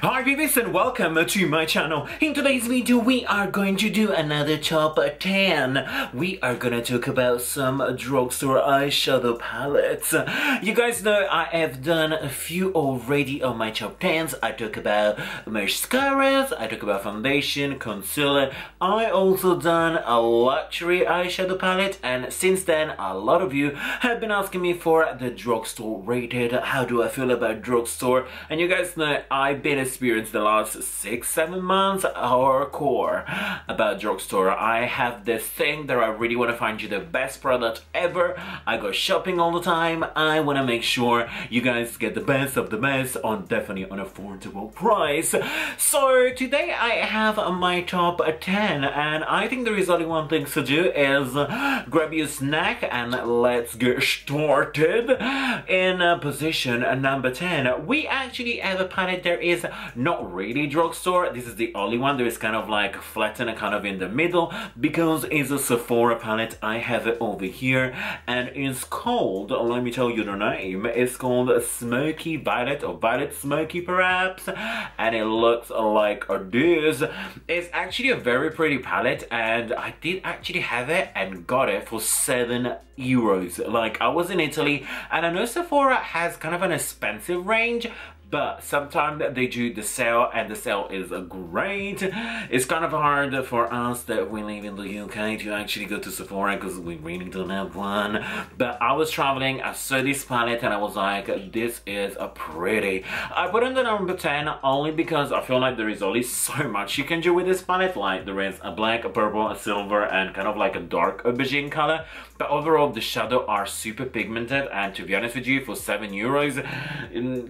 Hi Bibies and welcome to my channel. In today's video we are going to do another top 10. We are gonna talk about some drugstore eyeshadow palettes. You guys know I have done a few already on my top 10s. I talk about mascaras, I talk about foundation, concealer. I also done a luxury eyeshadow palette, and since then a lot of you have been asking me for the drugstore rated. How do I feel about drugstore? And you guys know I've been experienced the last 6-7 months hardcore about drugstore. I have this thing that I really want to find you the best product ever. I go shopping all the time. I want to make sure you guys get the best of the best on definitely an affordable price. So today I have my top 10, and I think there is only one thing to do is grab your snack and let's get started. In position number 10 we actually have a palette that is not really drugstore. This is the only one that is kind of like flattened and kind of in the middle because it's a Sephora palette. I have it over here and it's called, let me tell you the name, it's called Smoky Violet or Violet Smoky perhaps, and it looks like this. It's actually a very pretty palette and I did actually have it and got it for €7. Like, I was in Italy and I know Sephora has kind of an expensive range, but sometimes they do the sale and the sale is great. It's kind of hard for us that we live in the UK to actually go to Sephora because we really don't have one. But I was traveling, I saw this palette and I was like, this is a pretty. I put in the number 10 only because I feel like there is only so much you can do with this palette. Like there is a black, a purple, a silver and kind of like a dark aubergine color. But overall the shadows are super pigmented, and to be honest with you, for €7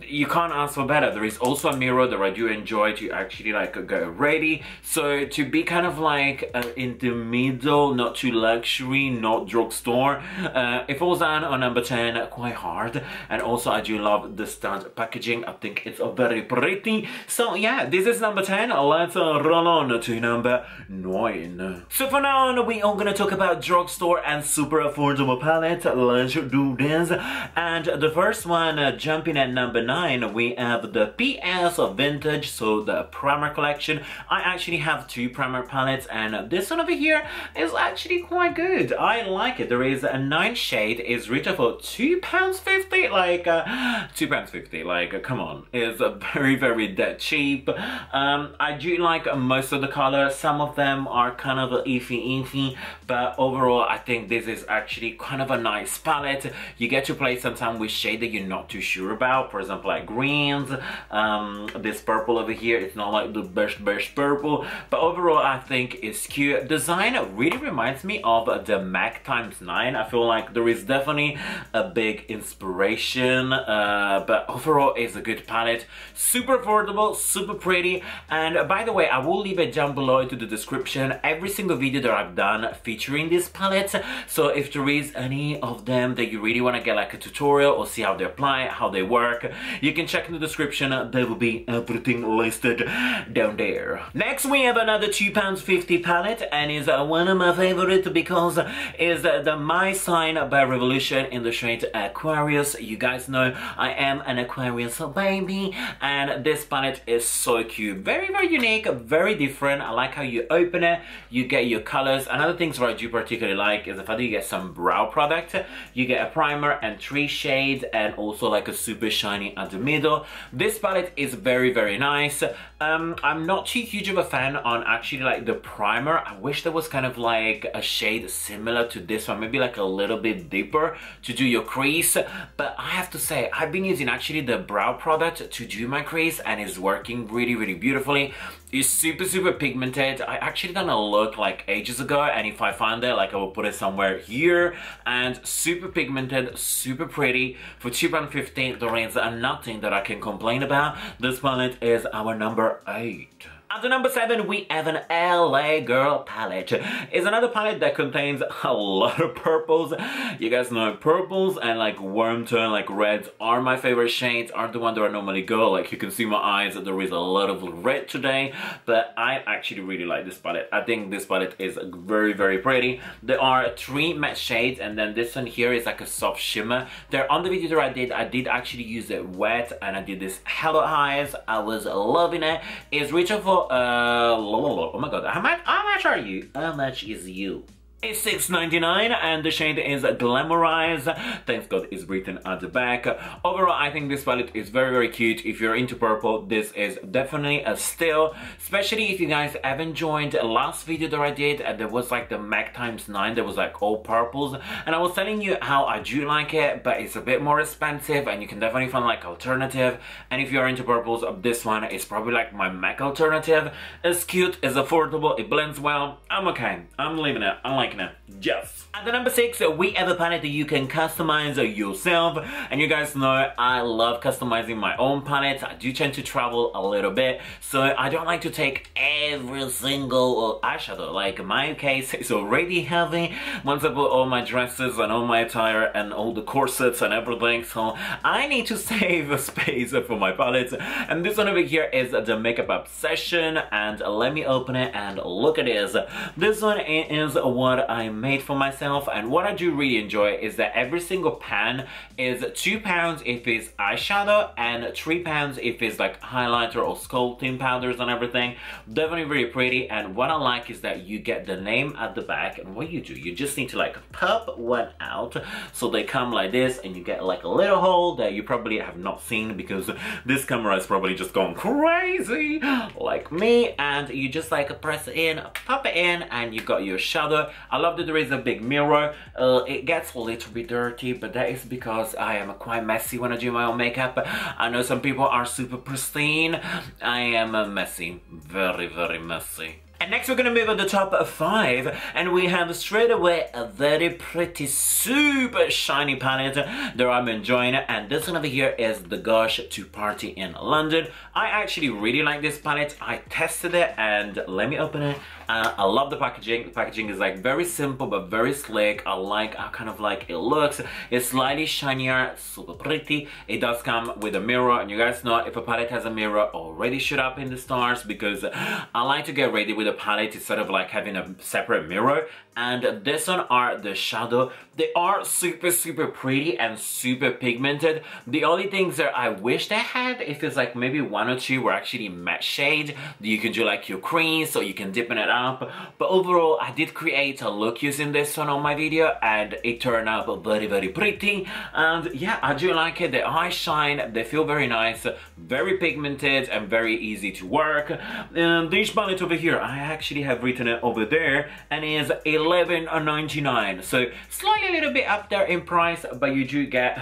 you can't ask for better. There is also a mirror that I do enjoy to actually like go ready. So to be kind of like in the middle, not too luxury, not drugstore, it falls down on number 10 quite hard. And also I do love the stand packaging. I think it's very pretty. So yeah, this is number 10. Let's roll on to number 9. So for now on, we are gonna talk about drugstore and super affordable palette. Let's do this. And the first one, jumping at number 9, we have the PS Vintage, so the primer collection. I actually have 2 primer palettes and this one over here is actually quite good. I like it. There is a 9 shade, is retail for £2.50, like £2.50, like come on, it's very that cheap. I do like most of the colors. Some of them are kind of iffy, but overall I think this is actually kind of a nice palette. You get to play sometimes with shade that you're not too sure about, for example like greens. This purple over here, it's not like the best purple, but overall I think it's cute. Design really reminds me of the MAC x9. I feel like there is definitely a big inspiration, but overall it's a good palette. Super affordable, super pretty. And by the way, I will leave it down below into the description every single video that I've done featuring this palette. So if there is any of them that you really want to get like a tutorial or see how they apply, how they work, you can check in the description. There will be everything listed down there. Next we have another £2.50 palette, and is one of my favorite because is the My Sign by Revolution in the shade Aquarius. You guys know I am an Aquarius baby, and this palette is so cute. Very unique, very different. I like how you open it, you get your colors. Another things that I do particularly like is the fact that you get some brow product. You get a primer and 3 shades and also like a super shiny at the middle. This palette is very nice. I'm not too huge of a fan on actually like the primer. I wish there was kind of like a shade similar to this one, maybe like a little bit deeper to do your crease. But I have to say, I've been using actually the brow product to do my crease and it's working really beautifully. It's super pigmented. I actually done a look like ages ago, and if I find it, like I will put it somewhere here, and super pigmented, super pretty. For £2.50 there is nothing that I can complain about. This palette is our number 8. At the number 7, we have an LA Girl palette. It's another palette that contains a lot of purples. You guys know purples and like warm tone, like reds are my favorite shades, aren't the one that I normally go. Like you can see my eyes, there is a lot of red today, but I actually really like this palette. I think this palette is very, very pretty. There are 3 matte shades, and then this one here is like a soft shimmer. There on the video that I did actually use it wet, and I did this Hello Eyes. I was loving it. It's reaching for oh my god, how much are you? How much is you? It's $6.99 and the shade is Glamorize. Thanks God it's written at the back. Overall, I think this palette is very, very cute. If you're into purple, this is definitely a steal. Especially if you guys haven't joined the last video that I did. There was like the MAC ×9. There was like all purples. And I was telling you how I do like it, but it's a bit more expensive and you can definitely find like alternative. And if you're into purples, this one is probably like my MAC alternative. It's cute, it's affordable, it blends well. I'm okay. I'm leaving it. I like it. Yes. At the number 6, we have a palette that you can customize yourself. And you guys know I love customizing my own palettes. I do tend to travel a little bit, so I don't like to take every single eyeshadow. Like my case is already heavy once I put all my dresses and all my attire and all the corsets and everything, so I need to save space for my palettes. And this one over here is the Makeup Obsession, and let me open it and look at this. This one is what I made for myself, and what I do really enjoy is that every single pan is £2 if it's eyeshadow and £3 if it's like highlighter or sculpting powders and everything. Definitely very pretty, and what I like is that you get the name at the back, and what you do, you just need to like pop one out, so they come like this, and you get like a little hole that you probably have not seen because this camera is probably just gone crazy like me, and you just like press it in, pop it in, and you got your shadow. I love that there is a big mirror. It gets a little bit dirty, but that is because I am quite messy when I do my own makeup. I know some people are super pristine. I am messy, very, very messy. And next we're gonna move on to top 5, and we have straight away a very pretty, super shiny palette that I'm enjoying, and this one over here is the Gosh to Party in London. I actually really like this palette. I tested it, and let me open it. I love the packaging. The packaging is like very simple but very slick. I like how kind of like it looks. It's slightly shinier, super pretty. It does come with a mirror, and you guys know if a palette has a mirror, already shoot up in the stars, because I like to get ready with a palette instead of like having a separate mirror. And this one are the shadow. They are super, super pretty and super pigmented. The only things that I wish they had, if it's like maybe 1 or 2 were actually matte shade, you can do like your crease, so you can dip in it up. But overall, I did create a look using this one on my video, and it turned out very, very pretty. And yeah, I do like it. The eyes shine, they feel very nice, very pigmented and very easy to work. This palette over here, I actually have written it over there, and is $11.99, so slightly a little bit up there in price, but you do get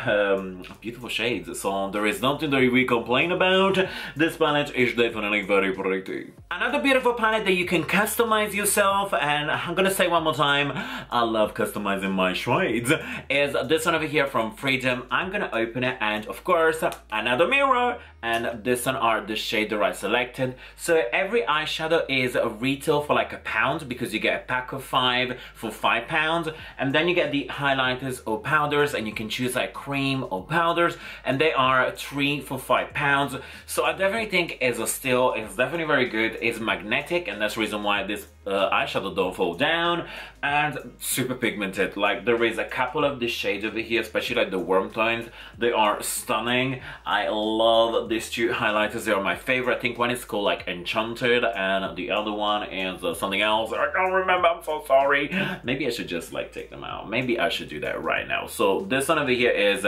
beautiful shades, so there is nothing that we complain about. This palette is definitely very pretty. Another beautiful palette that you can customize yourself, and I'm gonna say one more time, I love customizing my shades, is this one over here from Freedom. I'm gonna open it, and of course another mirror, and this one are the shade that I selected. So every eyeshadow is a retail for like £1 because you get a pack of 5 for £5, and then you get the highlighters or powders, and you can choose like cream or powders, and they are 3 for £5. So I definitely think it's a steal. It's definitely very good. It's magnetic, and that's the reason why this eyeshadow don't fall down, and super pigmented. Like there is a couple of the shades over here, especially like the warm tones. They are stunning. I love these 2 highlighters. They are my favorite. I think one is called like Enchanted, and the other one is something else. I don't remember, I'm so sorry. Maybe I should just like take them out. Maybe I should do that right now. So this one over here is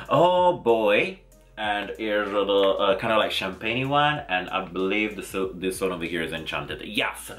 oh boy, and here's the kind of like champagne one, and I believe this one over here is Enchanted. Yes,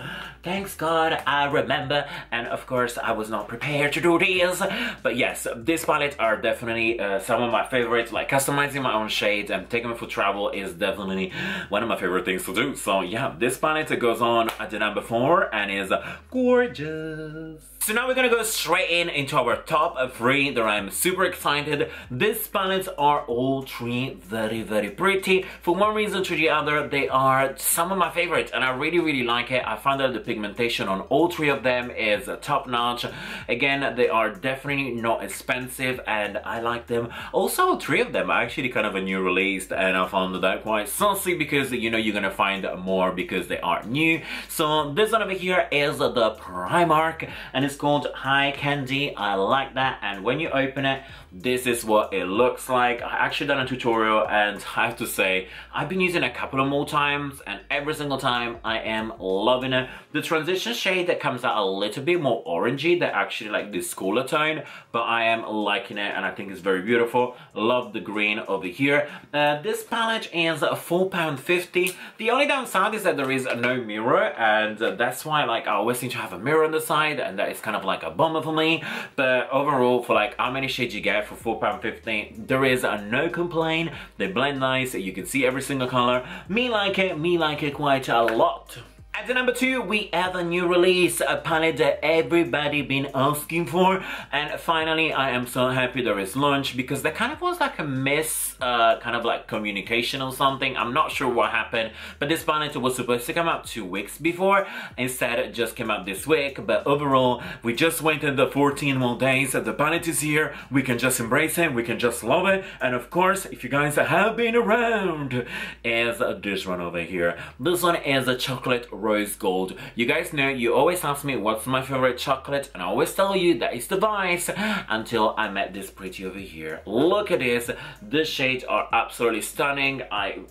thanks God I remember, and of course I was not prepared to do this, but yes, these palettes are definitely some of my favorites. Like customizing my own shades and taking them for travel is definitely one of my favorite things to do. So yeah, this palette goes on at the number 4 and is gorgeous. So now we're gonna go straight into our top 3 that I'm super excited. These palettes are all 3 very pretty. For one reason to the other, they are some of my favorites and I really like it. I found that the pigmentation on all 3 of them is top notch. Again, they are definitely not expensive and I like them. Also, 3 of them are actually kind of a new release and I found that quite saucy because you know you're gonna find more because they are new. So this one over here is the Primark and it's called High Candy. I like that, and when you open it, this is what it looks like. I actually done a tutorial and I have to say I've been using it a couple of more times and every single time I am loving it. The transition shade that comes out a little bit more orangey than actually like this cooler tone, but I am liking it and I think it's very beautiful. Love the green over here. This palette is £4.50. The only downside is that there is no mirror and that's why like I always need to have a mirror on the side and that is kind of like a bummer for me. But overall, for like how many shades you get for £4.50, there is no complaint. They blend nice, you can see every single color. Me like it quite a lot. At the number 2, we have a new release, a palette that everybody been asking for, and finally I am so happy there is launch because there kind of was like a miss, kind of like communication or something. I'm not sure what happened, but this palette was supposed to come out 2 weeks before. Instead, it just came out this week, but overall, we just waited the 14 more days. The palette is here, we can just embrace it, we can just love it, and of course, if you guys have been around, is this one over here. This one is a chocolate rose gold. You guys know, you always ask me what's my favorite chocolate and I always tell you that it's the Vice until I met this pretty over here. Look at this. The shades are absolutely stunning. I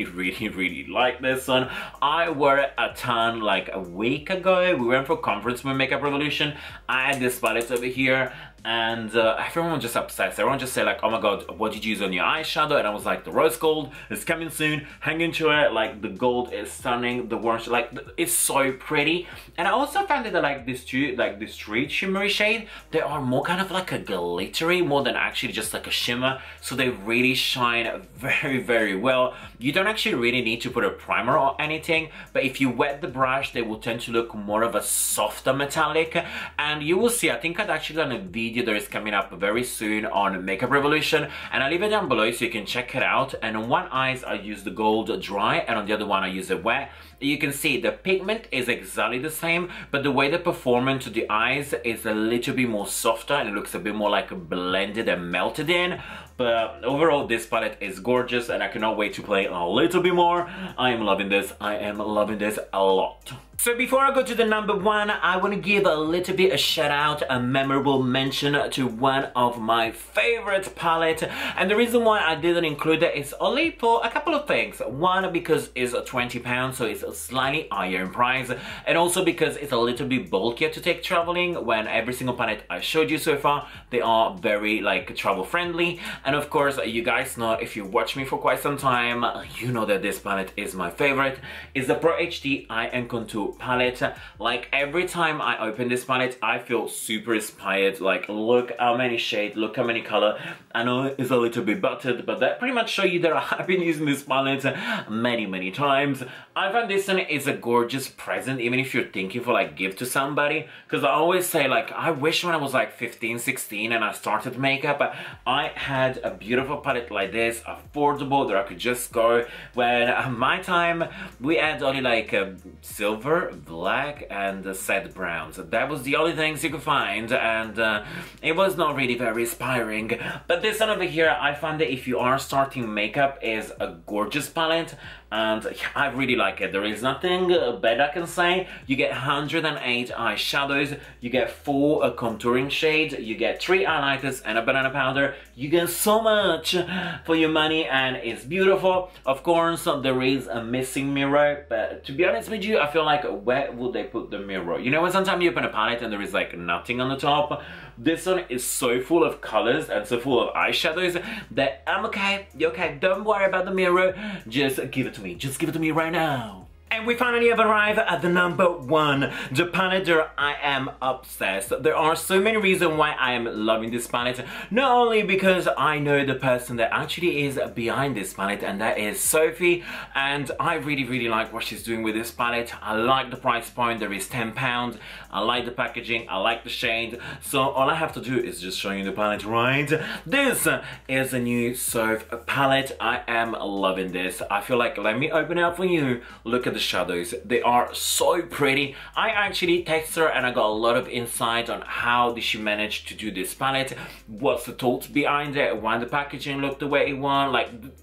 really like this one. I wore it a ton like a week ago. We went for a conference with Makeup Revolution. I had this palette over here and everyone was just obsessed. Everyone just said like, oh my god, what did you use on your eyeshadow? And I was like, the rose gold is coming soon. Hang into it. Like the gold is stunning. The orange, like it's so pretty. And I also found that like these 3 shimmery shade, they are more kind of like a glittery more than actually just like a shimmer. So they really shine very well. You don't actually really need to put a primer or anything, but if you wet the brush, they will tend to look more of a softer metallic. And you will see, I think I'd actually done a video that is coming up very soon on Makeup Revolution, and I'll leave it down below so you can check it out. And on one eye I use the gold dry and on the other one I use it wet. You can see the pigment is exactly the same, but the way the performance to the eyes is a little bit more softer and it looks a bit more like blended and melted in. But overall, this palette is gorgeous and I cannot wait to play a little bit more. I am loving this. I am loving this a lot. So before I go to the number 1, I want to give a little bit a shout out, a memorable mention to one of my favorite palettes. And the reason why I didn't include it is only for a couple of things. One, because it's £20, so it's slightly higher in price. And also because it's a little bit bulkier to take traveling, when every single palette I showed you so far, they are very like travel friendly. And of course, you guys know, if you watch me for quite some time, you know that this palette is my favorite. It's the Pur HD Eye and Contour palette. Like every time I open this palette, I feel super inspired. Like look how many shades, look how many color. I know it's a little bit buttered, but that pretty much show you that I've been using this palette many times. I find this one is a gorgeous present, even if you're thinking for like gift to somebody. Because I always say like, I wish when I was like 15, 16 and I started makeup, I had a beautiful palette like this, affordable, that I could just go. When my time, we had only like silver, black and sad browns. That was the only things you could find, and it was not really very inspiring. But this one over here, I find that if you are starting makeup, is a gorgeous palette. And I really like it. There is nothing bad I can say. You get 108 eyeshadows, you get 4 contouring shades, you get 3 highlighters and a banana powder. You get so much for your money and it's beautiful. Of course, there is a missing mirror, but to be honest with you, I feel like where would they put the mirror? You know when sometimes you open a palette and there is like nothing on the top? This one is so full of colors and so full of eyeshadows that I'm okay, you're okay, don't worry about the mirror, just give it to me right now. And And we finally have arrived at the number 1, the palette that I am obsessed. There are so many reasons why I am loving this palette. Not only because I know the person that actually is behind this palette, and that is Sophie, and I really like what she's doing with this palette. I like the price point, there is £10. I like the packaging, I like the shade. So all I have to do is just show you the palette, right? This is a new Sophie palette. I am loving this. I feel like, let me open it up for you. Look at the shadows, they are so pretty. I actually text her and I got a lot of insight on how did she manage to do this palette, what's the thoughts behind it, why the packaging looked the way it was.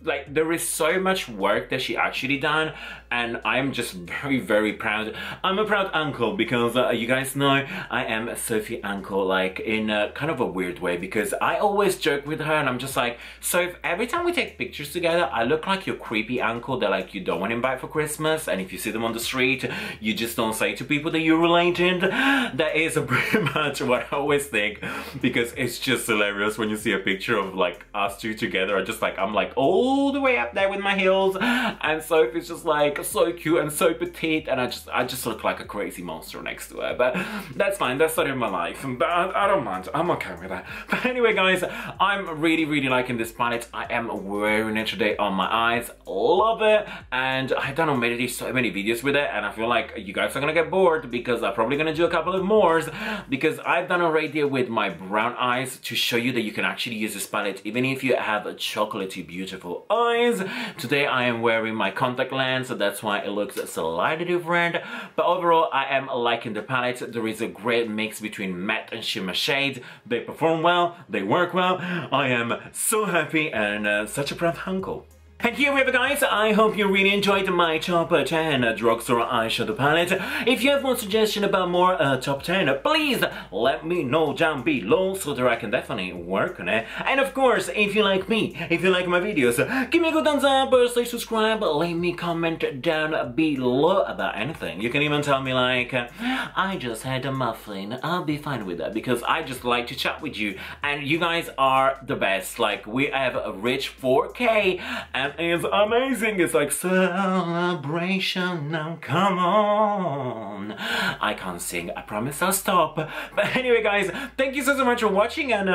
Like there is so much work that she actually done, and I'm just very proud. I'm a proud uncle because you guys know I am a Sophie uncle, like in a kind of a weird way, because I always joke with her and I'm just like, so every time we take pictures together I look like your creepy uncle that like you don't want to invite for Christmas, and if you see them on the street you just don't say to people that you're related. That is pretty much what I always think, because it's just hilarious when you see a picture of like us two together. I'm like all the way up there with my heels, and Sophie's just like so cute and so petite, and I just look like a crazy monster next to her. But that's fine, that's not in my life, but I don't mind, I'm okay with that. But anyway guys, I'm really liking this palette. I am wearing it today on my eyes, love it, and I've done already so many videos with it, and I feel like you guys are gonna get bored because I'm probably gonna do a couple of more, because I've done already with my brown eyes to show you that you can actually use this palette even if you have a chocolatey beautiful eyes. Today I am wearing my contact lens, so that's why it looks slightly different, but overall I am liking the palette. There is a great mix between matte and shimmer shades. They perform well, they work well. I am so happy and such a proud uncle. And here we have it guys, I hope you really enjoyed my top 10 Drugstore Eyeshadow Palette. If you have more suggestion about more top 10, please let me know down below so that I can definitely work on it. And of course, if you like me, if you like my videos, give me a good thumbs up, stay subscribe, leave me comment down below about anything. You can even tell me like, I just had a muffin, I'll be fine with that, because I just like to chat with you, and you guys are the best. Like, we have reached 4K, and it's amazing. It's like celebration now, come on. I can't sing, I promise I'll stop. But anyway guys, thank you so much for watching, and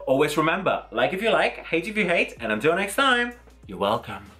always remember, like if you like, hate if you hate, and until next time, you're welcome.